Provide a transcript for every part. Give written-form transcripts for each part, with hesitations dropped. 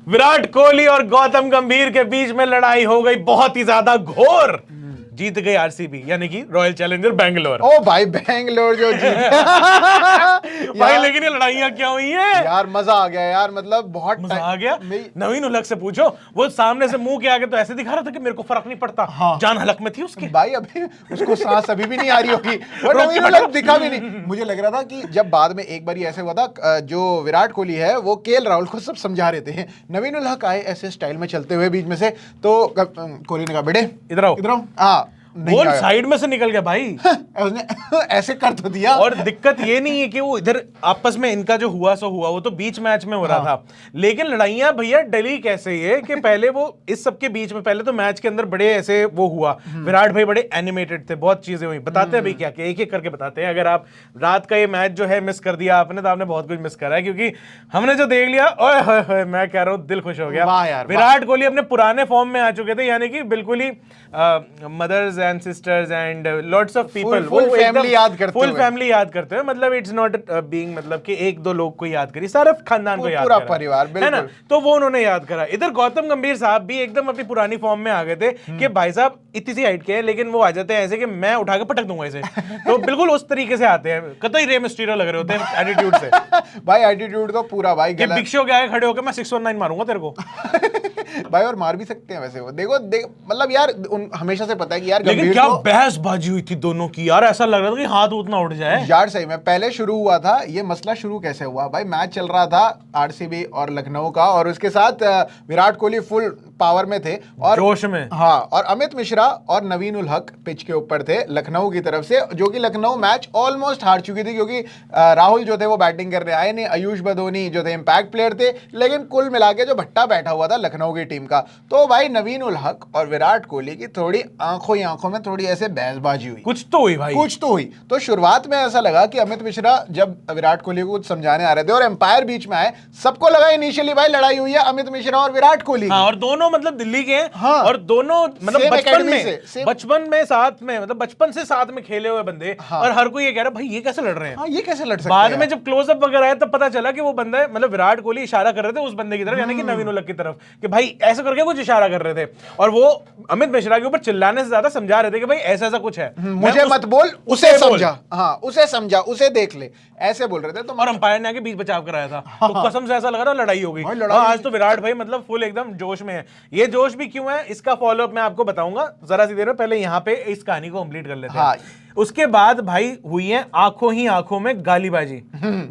विराट कोहली और गौतम गंभीर के बीच में लड़ाई हो गई बहुत ही ज्यादा घोर। जीत गई आरसीबी यानी कि रॉयल चैलेंजर बैंगलोर। ओ भाई बैंगलोर जो जीत भाई लेकिन ये लड़ाइयां क्या हुई है यार, मजा आ गया यार, मतलब बहुत मजा आ गया। नवीन उलग से पूछो, वो सामने से मुंह के आगे तो ऐसे दिखा रहा था कि मेरे को फर्क नहीं पड़ता। हाँ। जान हलक में थी उसके। भाई अभी उसको सांस अभी भी नहीं आ रही होगी, और नवीन उलग दिखा भी नहीं। मुझे लग रहा था कि जब बाद में एक बार ऐसे हुआ था, जो विराट कोहली है वो केएल राहुल को सब समझा रहे थे, नवीन उलग आए ऐसे स्टाइल में चलते हुए बीच में से, तो कोहली ने कहा बेटे इधर आओ, इधर आओ। हाँ, वो साइड में से निकल गया भाई। उसने ऐसे कर तो दिया। और दिक्कत ये नहीं है कि वो इधर आपस में इनका जो हुआ सो हुआ, वो तो बीच मैच में हो रहा था, लेकिन लड़ाइयां भैया डली कैसे ये कि पहले वो इस सब के बीच में, पहले तो मैच के अंदर बड़े ऐसे वो हुआ, विराट भाई बड़े एनिमेटेड थे, बहुत चीजें हुई, बताते हैं भाई क्या क्या, एक एक करके बताते हैं। अगर आप रात का ये मैच जो है मिस कर दिया आपने, तो आपने बहुत कुछ मिस करा है, क्योंकि हमने जो देख लिया, ओए होए होए, मैं कह रहा हूँ दिल खुश हो गया। विराट कोहली अपने पुराने फॉर्म में आ चुके थे, यानी कि बिल्कुल ही mothers and sisters and lots of people, full family याद करते हुए, फुल फैमिली याद करते हुए, मतलब इट्स नॉट बीइंग मतलब कि एक दो लोग को याद करी, सारे खानदान को याद पूरा करा, परिवार, है ना, तो वो उन्होंने याद करा। इधर गौतम गंभीर साहब भी एकदम अपनी पुरानी फॉर्म में आ गए थे कि भाई साहब इतनी सी हाइट के हैं, लेकिन वो आ जाते हैं ऐसे कि मैं उठा के पटक दूंगा इसे, तो बिल्कुल उस तरीके से आते हैं, कतई रे मिस्टीरियो लग रहे होते हैं एटीट्यूड से। भाई एटीट्यूड तो पूरा भाई कि बिग शो के आगे खड़े होकर मैं 619 मारूंगा तेरे को। भाई और मार भी सकते हैं वैसे वो, देखो मतलब यार हमेशा से पता है कि यार लेकिन क्या बहसबाजी हुई थी दोनों की यार, ऐसा लग रहा था कि हाथ उतना उठ जाए यार। सही में पहले शुरू हुआ था ये मसला, शुरू कैसे हुआ भाई, मैच चल रहा था आरसीबी और लखनऊ का, और उसके साथ विराट कोहली फुल पावर में थे और जोश में, हाँ, और अमित मिश्रा और नवीन उल हक पिच के ऊपर थे लखनऊ की तरफ से, जो कि लखनऊ मैच ऑलमोस्ट हार चुकी थी, क्योंकि राहुल जो थे वो बैटिंग करने आए नहीं, आयुष बदोनी जो थे इंपैक्ट प्लेयर थे, लेकिन कुल मिला के जो भट्टा बैठा हुआ था लखनऊ की टीम का, तो भाई नवीन उल हक और विराट कोहली की थोड़ी आंखों ही आंखों में थोड़ी ऐसे बहसबाजी हुई, कुछ तो हुई भाई, कुछ तो हुई। तो शुरुआत में ऐसा लगा कि अमित मिश्रा जब विराट कोहली को कुछ समझाने आ रहे थे और एम्पायर बीच में आए, सबको लगा इनिशियली भाई लड़ाई हुई है अमित मिश्रा और विराट कोहली। हाँ, और दोनों मतलब दिल्ली के हैं, हाँ, और दोनों मतलब बचपन में साथ में, मतलब बचपन से साथ में खेले हुए बंदे, हाँ, और हर कोई ये कह रहा भाई ये कैसे लड़ रहे हैं, हाँ, ये कैसे लड़ सकते बाद में जब क्लोजअप वगैरह आया तब पता चला कि वो बंदा मतलब विराट कोहली इशारा कर रहे थे उस बंदे की तरफ, यानी कि नवीन उलग की तरफ, कि भाई ऐसा करके कुछ इशारा कर रहे थे, और वो अमित मिश्रा के ऊपर चिल्लाने से ज्यादा समझा रहे थे कि भाई ऐसा ऐसा कुछ है, मुझे मत बोल, उसे समझा, हाँ उसे समझा, उसे देख ले, ऐसे बोल रहे थे। तो और अंपायर ने आके बीच बचाव कराया था, तो कसम से ऐसा लग रहा लड़ाई हो गई। आज तो विराट भाई मतलब फुल एकदम जोश में है। ये जोश भी क्यों है इसका फॉलोअप मैं आपको बताऊंगा जरा सी देर में, पहले यहाँ पे इस कहानी को कंप्लीट कर लेते हैं। उसके बाद भाई हुई है आंखों ही आंखों में गालीबाजी,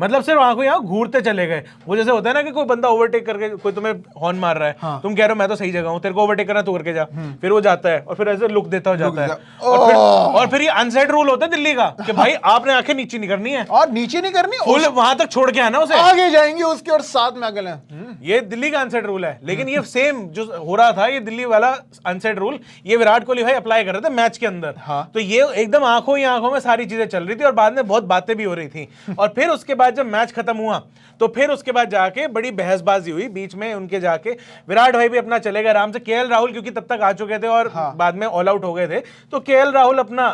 मतलब सिर्फ आंखों ही आंखों घूरते चले गए। वो जैसे होता है ना कि कोई बंदा ओवरटेक करके कोई तुम्हें हॉर्न मार रहा है, हाँ, तुम कह रहे हो मैं तो सही जगह हूं, तेरे को ओवरटेक करना तू करके जा, फिर वो जाता है और फिर ऐसे लुक देता हो जाता है, और फिर ये अनसेट रूल होता है दिल्ली का कि भाई आपने आंखें नीचे नहीं करनी है, और नीचे नहीं करनी, फुल वहां तक छोड़ के आना उसे, आगे जाएंगे उसके और साथ में आगे। ये दिल्ली का अनसेट रूल है, लेकिन ये सेम जो हो रहा था ये दिल्ली वाला अनसेट रूल ये विराट कोहली भाई अप्लाई कर रहे थे मैच के अंदर। हाँ। तो ये एकदम आंखों ही आंखों में सारी चीजें चल रही थी और बाद में बहुत बातें भी हो रही थी। और फिर उसके बाद जब मैच खत्म हुआ तो फिर उसके बाद जाके बड़ी बहसबाजी हुई बीच में उनके, जाके विराट भाई भी अपना चले गए आराम से, केएल राहुल क्योंकि तब तक आ चुके थे और हाँ, बाद में ऑल आउट हो गए थे, तो केएल राहुल अपना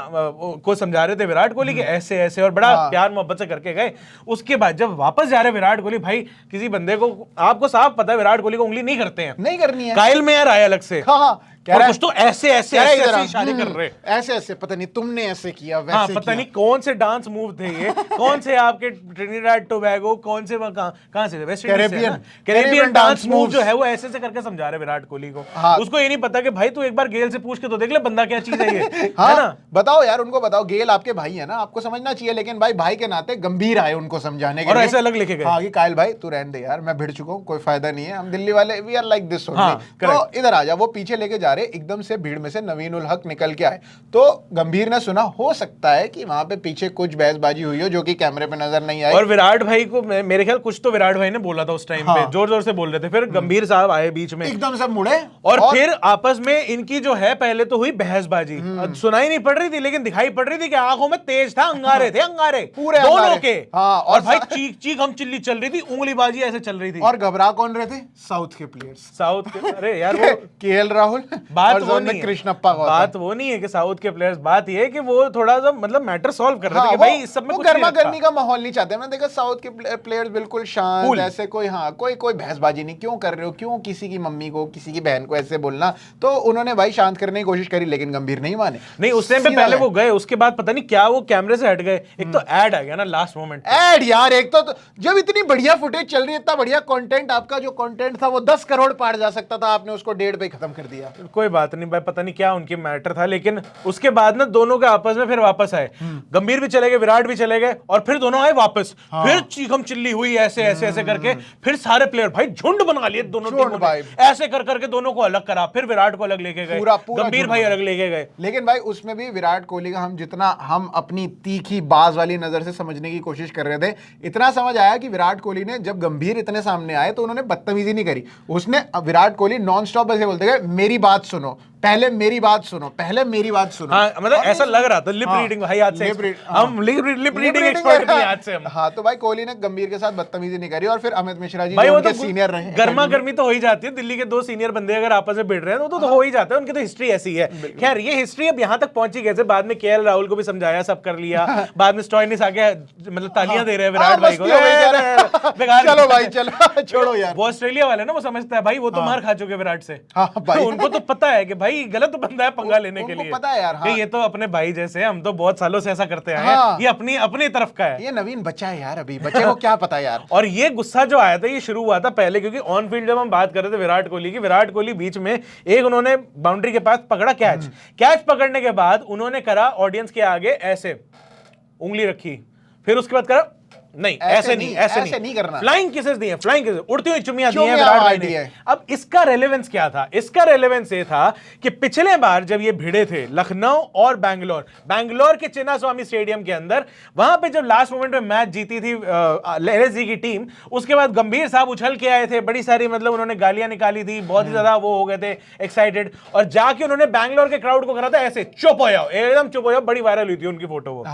को समझा रहे थे विराट कोहली के ऐसे ऐसे, और बड़ा हाँ, प्यार मोहब्बत से करके गए। उसके बाद जब वापस जा रहे विराट कोहली, भाई किसी बंदे को आपको साफ पता है विराट कोहली को उंगली नहीं करते हैं, नहीं करनी है, काइल मेयर आया अलग से, हाँ, और कुछ तो ऐसे ऐसे इशारे कर रहे, ऐसे ऐसे, पता नहीं तुमने ऐसे किया वैसे हाँ, पता नहीं कौन से डांस मूव थे ये, कौन से आपके ट्रिनिडाड टोबैगो, कौन से कहां से वेस्ट इंडीज से, कैरेबियन डांस मूव जो है वो ऐसे से करके समझा रहे विराट कोहली को। हाँ, उसको ये नहीं पता कि भाई तू एक बार गेल से पूछ के तो देख ले बंदा क्या चीज है ये। हाँ, है ना, बताओ यार उनको बताओ, गेल आपके भाई है ना, आपको समझना चाहिए, लेकिन भाई भाई के नाते गंभीर आए उनको समझाने के और ऐसे अलग लेके गए, हाँ, कि कायल भाई तू रहने दे यार, मैं भिड़ चुका हूँ, कोई फायदा नहीं है, हम दिल्ली वाले we are like this only, तो इधर आ जा। वो पीछे लेके जा रहे, एकदम से भीड़ में से नवीन उल हक निकल के आए, तो गंभीर ने सुना हो सकता है कि वहां पे पीछे कुछ बहसबाजी हुई हो जो कि कैमरे पे नजर नहीं आई, और विराट भाई को मेरे ख्याल कुछ तो विराट भाई ने बोला था उस टाइम पे, जोर जोर से बोल रहे थे, फिर गंभीर साहब आए बीच में, एकदम से मुड़े, और फिर आपस में इनकी जो है पहले तो हुई बहसबाजी, सुनाई नहीं पड़ रही थी लेकिन दिखाई पड़ रही थी कि आंखों में तेज था, अंगारे थे, अंगारे पूरे दोनों के, हाँ, और भाई चीख चीख हम चिल्ली चल रही थी, उंगलीबाजी ऐसे चल रही थी, और घबरा कौन रहे थे, साउथ के प्लेयर्स, साउथ के, अरे यार वो केएल राहुल बात और वो जोन नहीं में है। कृष्णप्पा गौतम। बात वो नहीं है कि साउथ के प्लेयर्स, बात ये है कि वो थोड़ा सा मतलब मैटर सॉल्व कर रहे थे कि भाई इस सब में कुछ नहीं गर्मा रखा। गर्मी का माहौल नहीं चाहते। मैंने देखा साउथ के प्लेयर्स बिल्कुल शांत, Cool. ऐसे कोई कोई बहसबाजी नहीं, क्यों कर रहे हो, क्यों किसी की मम्मी को किसी की बहन को ऐसे बोलना। तो उन्होंने भाई शांत करने की कोशिश करी, लेकिन गंभीर नहीं माने। नहीं, उस टाइम पे सीधा पहले है। वो गए, उसके बाद पता नहीं क्या वो कैमरे से हट गए। एक तो ऐड आ गया ना लास्ट मोमेंट। ऐड यार, एक तो जब इतनी बढ़िया फुटेज चल रही है, इतना बढ़िया कंटेंट, आपका जो कंटेंट था वो 10 करोड़ पार जा सकता था, आपने उसको 1.5 पे खत्म कर दिया। कोई बात नहीं भाई, पता नहीं क्या उनकी मैटर था, लेकिन उसके बाद ना दोनों के आपस में फिर वापस आए। गंभीर भी चले गए, विराट भी चले गए, और फिर दोनों आए वापस। फिर चीखम चिल्ली हुई ऐसे ऐसे ऐसे करके, फिर सारे प्लेयर भाई झुंड बना लिए दोनों टीमों ने, ऐसे कर करके दोनों को अलग करा, फिर विराट को अलग लेके गए, गंभीर भाई अलग लेके गए। लेकिन भाई उसमें भी विराट कोहली का हम अपनी तीखी बाज वाली नजर से समझने की कोशिश कर रहे थे, इतना समझ आया कि विराट कोहली ने जब गंभीर इतने सामने आए तो उन्होंने बदतमीजी नहीं करी। उसने विराट कोहली नॉन स्टॉप ऐसे बोलते गए, मेरी बात सुनो, पहले मेरी बात सुनो, पहले मेरी बात सुनो। हाँ, मतलब ऐसा लग रहा था लिप रीडिंग भाई, आज से हम लिप रीडिंग एक्सपर्ट भी आज से हम। हाँ, तो भाई कोहली ने गंभीर के साथ बदतमीजी नहीं करी, और फिर अमित मिश्रा जी भाई जो वो उनके तो सीनियर रहे, गर्मा गर्मी तो हो ही जाती है। दिल्ली के दो सीनियर बंदे अगर आपस में भिड़ रहे हैं तो हो ही जाता है, उनकी तो हिस्ट्री ऐसी है। खैर ये हिस्ट्री अब यहाँ तक पहुंची कैसे, बाद में केएल राहुल को भी समझाया, सब कर लिया, बाद में स्टोइनिस आके मतलब तालियां दे रहे हैं विराट भाई को, बेकार। चलो भाई चलो, छोड़ो यार। वो ऑस्ट्रेलिया वाले ना, वो समझता है भाई वो तो मार खा चुके विराट से। हाँ भाई, उनको तो पता है कि भाई गलत बंदा है पंगा लेने के उनको लिए, पता है यार। हाँ, ये तो अपने भाई जैसे, हम तो बहुत सालों से ऐसा करते आए हाँ, हैं, ये अपनी अपनी तरफ का है। ये नवीन बच्चा है यार, अभी बच्चे को क्या पता यार। और ये गुस्सा जो आया था ये शुरू हुआ था पहले, क्योंकि ऑन फील्ड जब हम बात कर रहे थे विराट कोहली की, विराट कोहली बीच में एक उन्होंने बाउंड्री के पास पकड़ा कैच पकड़ने के बाद उन्होंने करा ऑडियंस के आगे ऐसे उंगली रखी, फिर उसके बाद करा नहीं ऐसे नहीं करना, फ्लाइंग किसेस दिए, फ्लाइंग किसेस, उड़ती हुई चुम्मियां दी हैं विराट भाई ने। अब इसका रेलेवेंस क्या था? इसका रेलेवेंस ये था कि पिछले बार जब ये भिड़े थे लखनऊ और बैंगलोर के चिन्ना स्वामी स्टेडियम के अंदर, वहां पे जब लास्ट मोमेंट में मैच जीती थी एलएसजी की टीम, उसके बाद गंभीर साहब उछल के आए थे, बड़ी सारी मतलब उन्होंने गालियां निकाली थी, बहुत ही ज्यादा वो हो गए थे एक्साइटेड, और जाके उन्होंने बैंगलोर के क्राउड को करा था ऐसे, चुप हो जाओ, एकदम चुप हो जाओ। बड़ी वायरल हुई थी उनकी फोटो वो।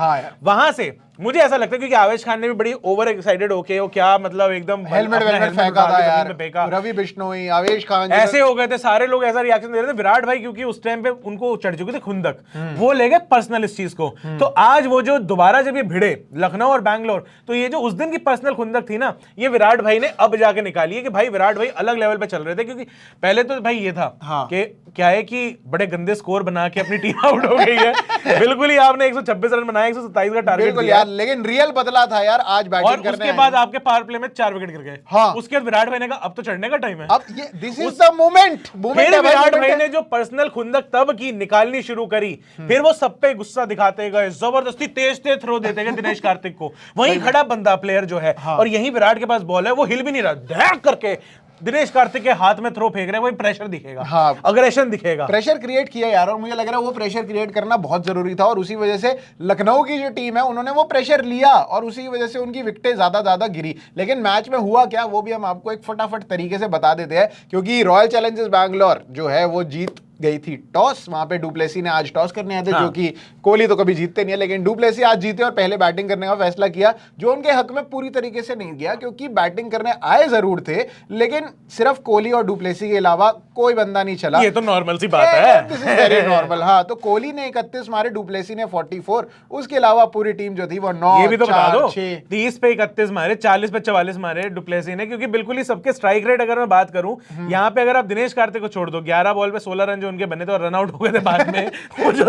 वहां से मुझे ऐसा लगता है क्योंकि आवेश खान ने भी बड़ी ओवर एक्साइटेड होके वो क्या मतलब एकदम हेलमेट फेंका था यार, रवि बिश्नोई, आवेश खान ऐसे हो गए थे, सारे लोग ऐसा रिएक्शन दे रहे थे। विराट भाई क्योंकि उस टाइम पे उनको चढ़ चुकी थी खुंदक, वो ले गए पर्सनल इस चीज को। तो आज वो जो दोबारा जब ये भिड़े लखनऊ और बैंगलोर, तो ये जो उस दिन की पर्सनल खुंदक थी ना, ये विराट भाई ने अब जाके निकाली है कि भाई विराट भाई अलग लेवल पे चल रहे थे। क्योंकि पहले तो भाई ये था कि क्या है कि बड़े गंदे स्कोर बना के अपनी टीम आउट हो गई है, बिल्कुल ही आपने 126 रन बनाए, 127 का टारगेट दिया, लेकिन रियल बदला था यार आज बैटिंग करने। उसके बाद आपके पावर प्ले में 4 विकेट गिर गए। हाँ, उसके बाद विराट भाई ने कहा अब तो चढ़ने का टाइम है, अब ये दिस इज द मोमेंट। फिर विराट भाई ने जो पर्सनल खुंदक तब की निकालनी शुरू करी, फिर वो सब पे गुस्सा दिखाते गए, जबरदस्ती तेज थ्रो देते गए दिनेश कार्तिक को, वहीं खड़ा बंदा प्लेयर जो है, और यहीं विराट के पास बॉल है, वो हिल भी नहीं रहा, धड़ाक करके दिनेश कार्तिक के हाथ में थ्रो फेंक रहे हैं, वही प्रेशर दिखेगा, अग्रेशन दिखेगा, प्रेशर क्रिएट किया यार। और मुझे लग रहा है वो प्रेशर क्रिएट करना बहुत जरूरी था, और उसी वजह से लखनऊ की जो टीम है उन्होंने वो प्रेशर लिया, और उसी वजह से उनकी विकेटें ज्यादा गिरी। लेकिन मैच में हुआ क्या वो भी हम आपको एक फटाफट तरीके से बता देते हैं, क्योंकि रॉयल चैलेंजर्स बैंगलोर जो है वो जीत गई थी टॉस। वहां पे डुप्लेसी ने आज टॉस करने आए थे, जो कि कोहली तो कभी जीतते नहीं है, लेकिन डुप्लेसी आज जीते और पहले बैटिंग करने का फैसला किया, जो उनके हक में पूरी तरीके से नहीं गया, क्योंकि बैटिंग करने आए जरूर थे, लेकिन सिर्फ कोहली और डुप्लेसी के अलावा कोई बंदा नहीं चला। ये तो नॉर्मल सी बात है, दिस इज वेरी नॉर्मल। हाँ, तो कोहली ने 31 मारे, डुप्लेसी ने 44, उसके अलावा पूरी टीम जो थी वो 9, ये भी तो बता दो, 6, 30 पे 31 मारे, 40 पे 44 मारे डुप्लेसी ने, क्योंकि बिल्कुल ही सबके स्ट्राइक रेट अगर मैं बात करूं, यहाँ पे अगर आप दिनेश कार्तिक को छोड़ दो, 11 बॉल पे 16 रन जो उनके बने थे और रन आउट हो गए थे बाद में, वो जो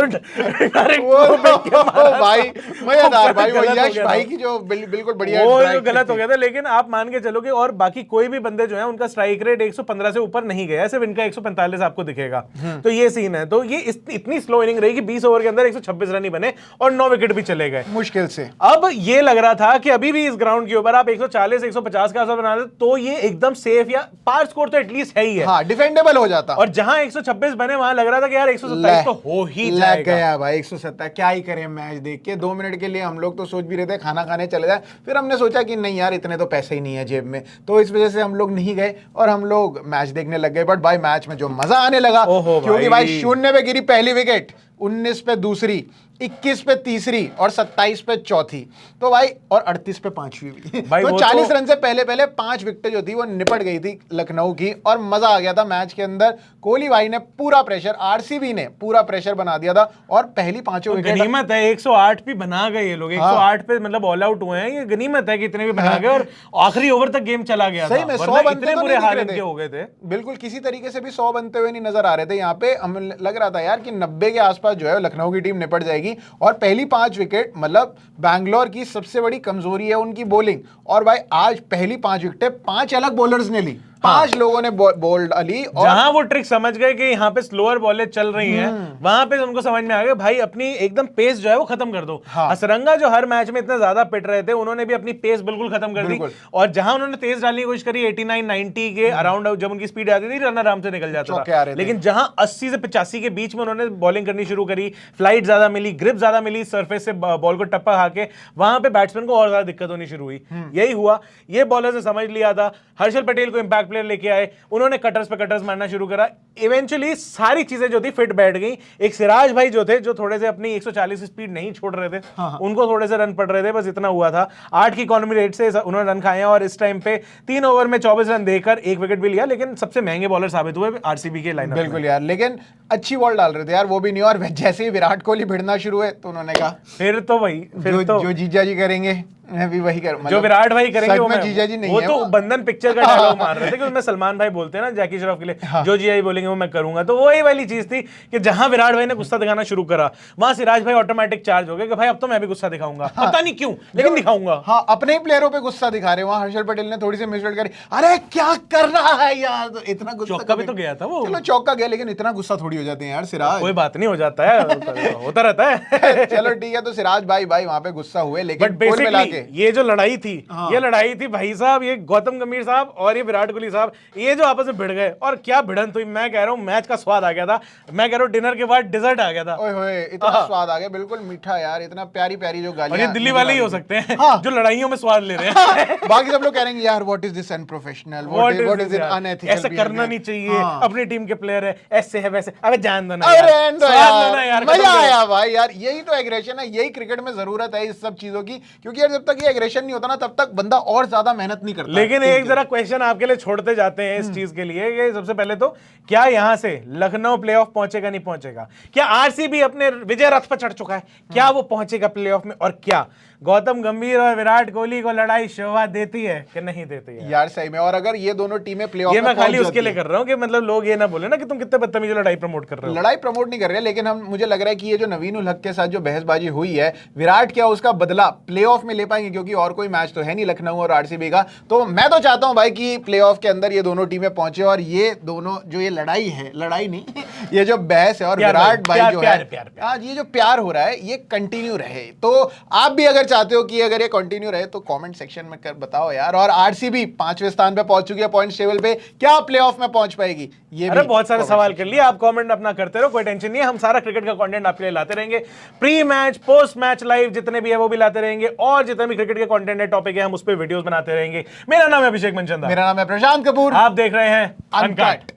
भाई मजेदार भाई, वो यश भाई की जो बिल्कुल बढ़िया, वो जो गलत हो गया था। लेकिन आप मान के चलोगे, और बाकी कोई भी बंदे जो है उनका स्ट्राइक रेट 115 से ऊपर नहीं गया, सिर्फ इनका 145 आपको दिखेगा। तो ये सीन है। तो ये इतनी स्लो इनिंग रही कि 20 ओवर के अंदर 126 रन ही बने और 9 विकेट भी चले गए मुश्किल से। अब ये लग रहा था कि अभी भी इस ग्राउंड के ऊपर आप 140 150 का बना दे तो ये एकदम सेफ, या पार स्कोर तो एटलीस्ट है ही है, हाँ, डिफेंडेबल हो जाता। और जहां 126 बने वहां लग रहा था कि यार 127 तो हो ही जाएगा। गया भाई 170, क्या ही करें मैच देख के। 2 मिनट के लिए हम लोग तो सोच भी रहे थे खाना खाने चले जाए, फिर हमने सोचा कि नहीं यार इतने तो पैसे ही नहीं है जेब में, तो इस वजह से हम लोग नहीं गए और हम लोग मैच देखने लग गए। बट भाई मैच में जो मजा आने लगा, क्योंकि भाई 0 पे गिरी पहली विकेट, 19 पे दूसरी, 21 पे तीसरी और 27 पे चौथी। तो भाई और 38 पे पांचवी भी। भाई तो वो 40 तो- रन से पहले पहले 5 विकेटें जो थी वो निपट गई थी लखनऊ की और मजा आ गया था मैच के अंदर। कोहली भाई ने पूरा प्रेशर, आरसीबी ने पूरा प्रेशर बना दिया था और पहली पांचों विकेट गनीमत है 108 भी बना गए ये लोग। 108 पे मतलब ऑल आउट हुए हैं, ये गनीमत है कि इतने भी बना गए और आखिरी ओवर तक गेम चला गया सही था, में 100 वरना बनते इतने तो बुरे नहीं दिख हाल रहे इनके थे। हो गए थे। बिल्कुल किसी तरीके से भी 100 बनते हुए नहीं नजर आ रहे थे। यहाँ पे हमें लग रहा था यार कि 90 के आसपास जो है लखनऊ की टीम निपट जाएगी। और पहली 5 विकेट मतलब बैंगलोर की सबसे बड़ी कमजोरी है उनकी बॉलिंग। और भाई आज पहली 5 विकेटें 5 अलग बॉलर्स ने ली, 5 लोगों ने बोल्ड अली। और जहां वो ट्रिक समझ गए कि यहाँ पे स्लोअर बॉलें चल रही हैं, वहां पे उनको समझ में आ गया भाई अपनी एकदम पेस जो है वो खत्म कर दो। हाँ। हसरंगा जो हर मैच में इतना ज्यादा पिट रहे थे, उन्होंने भी अपनी पेस बिल्कुल खत्म कर दी। बिल्कुल। और जहां उन्होंने तेज डालने की कोशिश करी 89-90 के अराउंड, जब उनकी स्पीड आती थी रन आराम से निकल जाता चौके आ था। रहे थे। लेकिन जहां 80 से 85 के बीच में उन्होंने बॉलिंग करनी शुरू करी, फ्लाइट ज्यादा मिली, ग्रिप ज्यादा मिली, सरफेस से बॉल को टप्पा खा के, वहां पे बैट्समैन को और ज्यादा दिक्कत होनी शुरू हुई। यही हुआ, ये बॉलर ने समझ लिया था। हर्षल पटेल को इंपैक्ट प्लेयर लेके आए, उन्होंने कटर्स पे कटर्स मारना शुरू करा। इवेंचुअली सारी चीजें जो थी फिट बैठ गई। एक सिराज भाई जो थे, जो थोड़े से अपनी 140 स्पीड नहीं छोड़ रहे थे, उनको थोड़े से रन पड़ रहे थे, बस इतना हुआ था। 8 की इकॉनमी रेट से उन्होंने रन खाए और इस टाइम पे 3 ओवर में 24 रन देकर 1 विकेट भी लिया। लेकिन सबसे महंगे बॉलर साबित हुए आरसीबी के लाइनअप में। बिल्कुल यार, लेकिन अच्छी बॉल डाल रहे थे यार, वो भी नहीं। और जैसे ही विराट कोहली भिड़ना शुरू हुए तो उन्होंने कहा फिर तो भाई जो जीजा जी करेंगे मैं भी वही करूं। जो विराट भाई करेंगे वो मैं, जीजा जी नहीं वो है, तो बंधन पिक्चर का डायलॉग मार रहे थे कि उसमें सलमान भाई बोलते हैं ना जैकी श्रॉफ के लिए, जो जी आई बोलेंगे वो मैं करूंगा। तो वही वाली चीज थी कि जहां विराट भाई ने गुस्सा दिखाना शुरू करा, वहां सिराज भाई ऑटोमेटिक चार्ज हो गए कि भाई अब तो मैं भी गुस्सा दिखाऊंगा। पता नहीं क्यों, लेकिन दिखाऊंगा। हाँ, अपने ही प्लेयरों पे गुस्सा दिखा रहे। वहां हर्षल पटेल ने थोड़ी सी मिसरीड करी, अरे क्या कर रहा है यार, तो इतना गुस्सा चौका भी तो गया था वो। चलो चौका गया, लेकिन इतना गुस्सा थोड़ी हो जाते हैं यार सिराज। कोई बात नहीं, हो जाता है, होता रहता है। चलो ठीक है, तो सिराज भाई वहां पे गुस्सा हुए, लेकिन बट बेसिकली ये जो लड़ाई थी, ये लड़ाई थी भाई साहब, ये गौतम गंभीर साहब और ये विराट कोहली साहब, ये जो आपस में भिड़ गए। और क्या भिड़न हुई, मैं कह रहा हूँ मैच का स्वाद आ गया था। मैं कह रहा हूँ डिनर के बाद डिजर्ट आ गया था। ओए होए, इतना स्वाद आ गया, बिल्कुल मीठा यार, इतना प्यारी प्यारी जो गालियां। और ये दिल्ली वाले ही हो सकते हैं जो लड़ाइयों में स्वाद ले रहे हैं। बाकी सब लोग कह रहे हैं यार what is this unprofessional, what is it unethical, ऐसा करना नहीं चाहिए, अपनी टीम के प्लेयर है, ऐसे है वैसे। अबे जान दो ना यार, मजा आया भाई यार। यही तो एग्रेशन है, यही क्रिकेट में जरूरत है इस सब चीजों की, क्योंकि यार जब तक ये एग्रेशन नहीं होता ना तब तक बंदा और ज्यादा मेहनत नहीं करता। लेकिन एक जरा क्वेश्चन आपके लिए छोड़ते जाते हैं इस चीज के लिए कि सबसे पहले तो क्या यहां से लखनऊ प्लेऑफ पहुंचेगा नहीं पहुंचेगा? क्या आरसीबी अपने विजय रथ पर चढ़ चुका है? क्या वो पहुंचेगा प्लेऑफ में? और क्या गौतम गंभीर और विराट कोहली को लड़ाई शोभा देती है कि नहीं देती है? यार सही में, और अगर ये दोनों टीमें प्लेऑफ ये में मैं खाली पहुंच उसके लिए जाती हैं। कर रहा हूं कि मतलब लोग ये ना बोले ना कि तुम कितने बदतमीज लड़ाई प्रमोट कर रहे हो। लड़ाई प्रमोट नहीं कर रहे, लेकिन हम मुझे लग रहा है कि ये जो नवीन उल हक के साथ जो बहसबाजी हुई है, विराट क्या उसका बदला प्लेऑफ में ले पाएंगे? क्योंकि और कोई मैच तो है नहीं लखनऊ और आरसीबी का। तो मैं तो चाहता हूं भाई कि प्लेऑफ के अंदर ये दोनों टीमें पहुंचे और ये दोनों जो ये लड़ाई है, लड़ाई नहीं ये जो बहस है और विराट भाई जो है आज ये जो प्यार हो रहा है ये कंटिन्यू रहे। तो आप भी अगर चाहते हो कि अगर ये कंटिन्यू रहे तो कमेंट सेक्शन में कर बताओ यार। और आरसीबी 5वें स्थान पे पहुंच चुकी है पॉइंट्स टेबल पे, क्या प्लेऑफ में पहुंच पाएगी? ये अरे बहुत सारे सवाल कर लिए आप, कमेंट अपना करते रहो, कोई टेंशन नहीं है। हम सारा क्रिकेट का कंटेंट आपके लिए लाते रहेंगे, pre match post match live जितने भी है वो भी लाते रहेंगे, और जितने भी क्रिकेट के कंटेंट है टॉपिक है हम उस पर वीडियोस बनाते रहेंगे। मेरा नाम है अभिषेक मनचंदा, मेरा नाम है प्रशांत कपूर, आप देख रहे हैं अनकट।